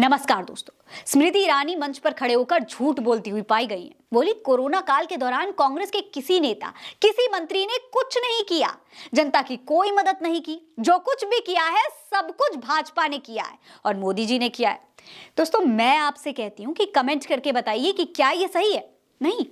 नमस्कार दोस्तों। स्मृति ईरानी मंच पर खड़े होकर झूठ बोलती हुई पाई गई हैं। बोली कोरोना काल के दौरान कांग्रेस के किसी नेता, किसी मंत्री ने कुछ नहीं किया, जनता की कोई मदद नहीं की, जो कुछ भी किया है सब कुछ भाजपा ने किया है और मोदी जी ने किया है। दोस्तों मैं आपसे कहती हूँ कि कमेंट करके बताइए कि क्या ये सही है? नहीं,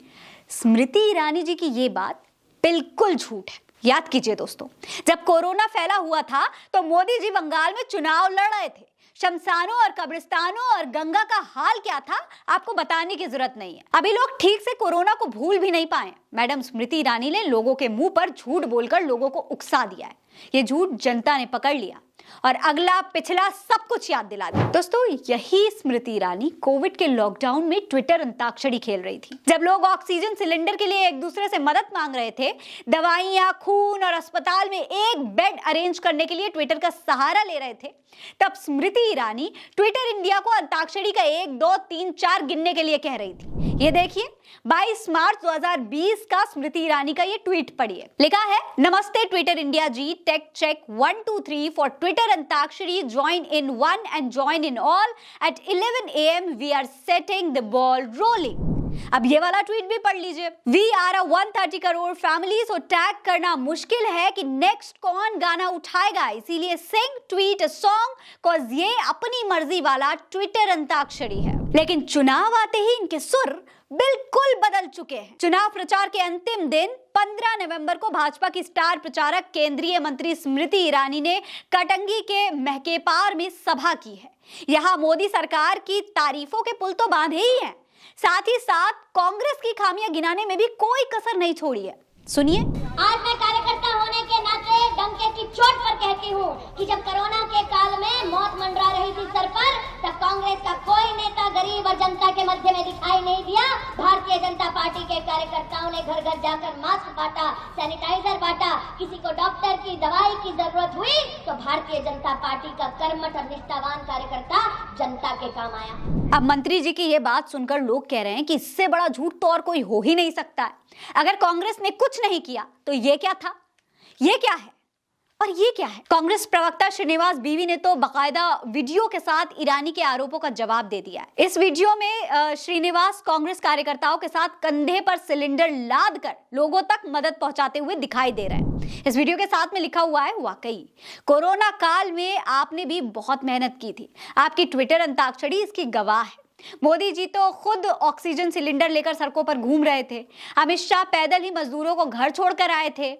स्मृति ईरानी जी की ये बात बिल्कुल झूठ है। याद कीजिए दोस्तों, जब कोरोना फैला हुआ था तो मोदी जी बंगाल में चुनाव लड़ रहे थे। शमशानों और कब्रिस्तानों और गंगा का हाल क्या था आपको बताने की जरूरत नहीं है। अभी लोग ठीक से कोरोना को भूल भी नहीं पाए। मैडम स्मृति ईरानी ने लोगों के मुंह पर झूठ बोलकर लोगों को उकसा दिया है। ये झूठ जनता ने पकड़ लिया और अगला पिछला सब कुछ याद दिला दिया। दोस्तों यही स्मृति ईरानी कोविड के लॉकडाउन में ट्विटर अंताक्षरी खेल रही थी। जब लोग ऑक्सीजन सिलेंडर के लिए एक दूसरे से मदद मांग रहे थे, दवाइयां, खून और अस्पताल में एक बेड अरेंज करने के लिए ट्विटर का सहारा ले रहे थे, तब स्मृति ईरानी ट्विटर इंडिया को अंताक्षरी का 1, 2, 3, 4 गिनने के लिए कह रही थी। ये देखिए 22 मार्च 2020 का स्मृति ईरानी का ये ट्वीट पढ़िए। लिखा है, नमस्ते Twitter India ji, take check 1 2 3 for Twitter antakshari, join in 1 and join in all at 11 AM we are setting the ball rolling. अब ये वाला ट्वीट भी पढ़ लीजिए। We are a 130 crore family, so tag करना मुश्किल है कि नेक्स्ट कौन गाना उठाएगा, इसीलिए sing tweet a song cause ये अपनी मर्जी वाला ट्विटर अंताक्षरी है। लेकिन चुनाव आते ही इनके सुर बिल्कुल बदल चुके हैं। चुनाव प्रचार के अंतिम दिन 15 नवंबर को भाजपा की स्टार प्रचारक केंद्रीय मंत्री स्मृति ईरानी ने कटंगी के महकेपार में सभा की है। यहाँ मोदी सरकार की तारीफों के पुल तो बांधे ही हैं, साथ ही साथ कांग्रेस की खामियां गिनाने में भी कोई कसर नहीं छोड़ी है। सुनिए। आज मैं कार्यकर्ता होने के नाते डंके की चोट पर कहती हूँ कि जब कोरोना के काल में मौत मंडरा रही थी सर पर, तब कांग्रेस का कोई नेता गरीब और जनता के मध्य में दिखाई नहीं दिया। भारतीय जनता पार्टी के कार्यकर्ताओं ने घर घर जाकर मास्क बांटा, सैनिटाइजर बांटा। किसी को डॉक्टर की दवाई की जरूरत हुई तो भारतीय जनता पार्टी का कर्मठ और निष्ठावान कार्यकर्ता जनता के काम आया। अब मंत्री जी की ये बात सुनकर लोग कह रहे हैं कि इससे बड़ा झूठ तो और कोई हो ही नहीं सकता है। अगर कांग्रेस ने कुछ नहीं किया तो ये क्या था, ये क्या है और ये क्या है? कांग्रेस प्रवक्ता श्रीनिवास बीवी ने तो बाकायदा वीडियो के साथ ईरानी के आरोपों का जवाब दे दिया है। इस वीडियो में श्रीनिवास कांग्रेस कार्यकर्ताओं के साथ कंधे पर सिलेंडर लाद कर लोगों तक मदद पहुंचाते हुए दिखाई दे रहे हैं। इस वीडियो के साथ में लिखा हुआ है, वाकई कोरोना काल में आपने भी बहुत मेहनत की थी, आपकी ट्विटर अंताक्षरी इसकी गवाह है। मोदी जी तो खुद ऑक्सीजन सिलेंडर लेकर सड़कों पर घूम रहे थे, अमित शाह पैदल ही मजदूरों को घर छोड़कर आए थे।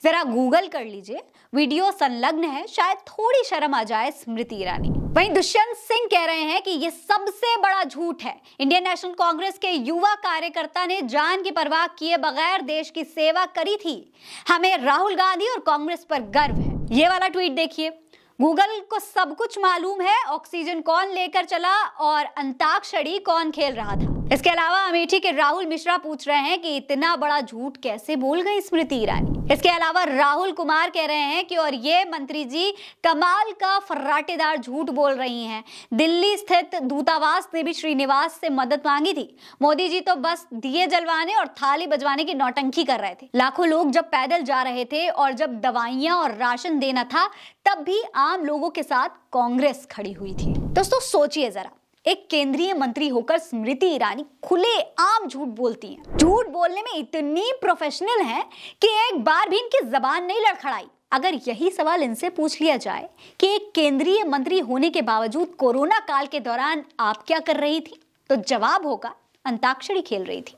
जरा गूगल कर लीजिए, वीडियो संलग्न है, शायद थोड़ी शर्म आ जाए स्मृति ईरानी। वहीं दुष्यंत सिंह कह रहे हैं कि यह सबसे बड़ा झूठ है। इंडियन नेशनल कांग्रेस के युवा कार्यकर्ता ने जान की परवाह किए बगैर देश की सेवा करी थी। हमें राहुल गांधी और कांग्रेस पर गर्व है। ये वाला ट्वीट देखिए। गूगल को सब कुछ मालूम है, ऑक्सीजन कौन लेकर चला और अंताक्षरी कौन खेल रहा था। इसके अलावा अमेठी के राहुल मिश्रा पूछ रहे हैं कि इतना बड़ा झूठ कैसे बोल गई स्मृति ईरानी। इसके अलावा राहुल कुमार कह रहे हैं कि और ये मंत्री जी कमाल का फर्राटेदार झूठ बोल रही हैं। दिल्ली स्थित दूतावास ने भी श्रीनिवास से मदद मांगी थी। मोदी जी तो बस दिए जलवाने और थाली बजवाने की नौटंकी कर रहे थे। लाखों लोग जब पैदल जा रहे थे और जब दवाइयां और राशन देना था, तब भी आम लोगों के साथ कांग्रेस खड़ी हुई थी। दोस्तों सोचिए जरा, एक केंद्रीय मंत्री होकर स्मृति ईरानी खुले आम झूठ बोलती हैं। झूठ बोलने में इतनी प्रोफेशनल हैं कि एक बार भी इनकी जबान नहीं लड़खड़ाई। अगर यही सवाल इनसे पूछ लिया जाए कि एक केंद्रीय मंत्री होने के बावजूद कोरोना काल के दौरान आप क्या कर रही थी, तो जवाब होगा अंताक्षरी खेल रही थी।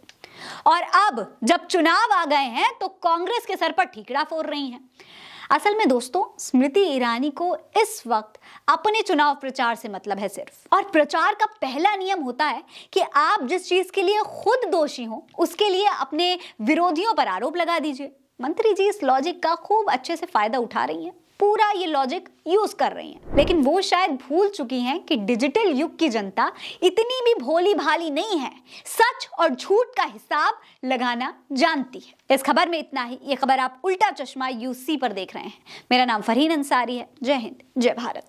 और अब जब चुनाव आ गए हैं तो कांग्रेस के सर पर ठीकरा फोड़ रही हैं। असल में दोस्तों स्मृति ईरानी को इस वक्त अपने चुनाव प्रचार से मतलब है सिर्फ, और प्रचार का पहला नियम होता है कि आप जिस चीज के लिए खुद दोषी हो उसके लिए अपने विरोधियों पर आरोप लगा दीजिए। मंत्री जी इस लॉजिक का खूब अच्छे से फायदा उठा रही हैं, पूरा ये लॉजिक यूज कर रही हैं। लेकिन वो शायद भूल चुकी हैं कि डिजिटल युग की जनता इतनी भी भोली भाली नहीं है, सच और झूठ का हिसाब लगाना जानती है। इस खबर में इतना ही। ये खबर आप उल्टा चश्मा UC पर देख रहे हैं। मेरा नाम फरहीन अंसारी है। जय हिंद, जय भारत।